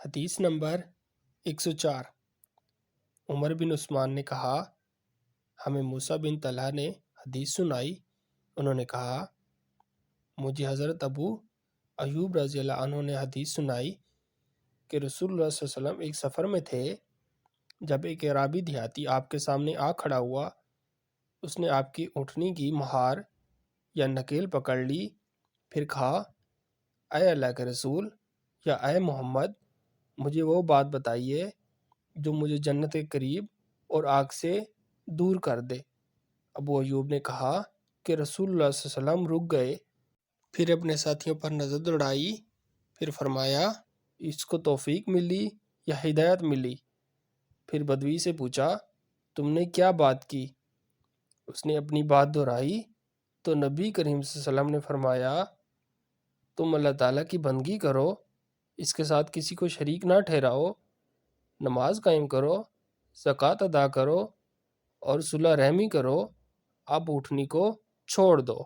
حدیث نمبر 104۔ عمر بن عثمان نے کہا، ہمیں موسیٰ بن طلحہ نے حدیث سنائی۔ انہوں نے کہا، مجھے حضرت ابو ایوب رضی اللہ عنہ نے حدیث سنائی کہ رسول اللہ صلی اللہ علیہ وسلم ایک سفر میں تھے۔ جب ایک اعرابی دیہاتی آپ کے سامنے آ کھڑا ہوا، اس نے آپ کی اونٹنی کی مہار یا نکیل پکڑ لی، پھر کہا، اے اللہ کے رسول یا اے محمد، مجھے وہ بات بتائیے جو مجھے جنت کے قریب اور آگ سے دور کر دے۔ ابو ایوب نے کہا کہ رسول اللہ صلی اللہ علیہ وسلم رک گئے، پھر اپنے ساتھیوں پر نظر دوڑائی، پھر فرمایا، اس کو توفیق ملی یا ہدایت ملی؟ پھر بدوی سے پوچھا، تم نے کیا بات کی؟ اس نے اپنی بات دہرائی تو نبی کریم صلی اللہ علیہ وسلم نے فرمایا، تم اللہ تعالیٰ کی بندگی کرو، اس کے ساتھ کسی کو شریک نہ ٹھہراؤ، نماز قائم کرو، زکوٰۃ ادا کرو اور صلہ رحمی کرو، اب اونٹنی کو چھوڑ دو۔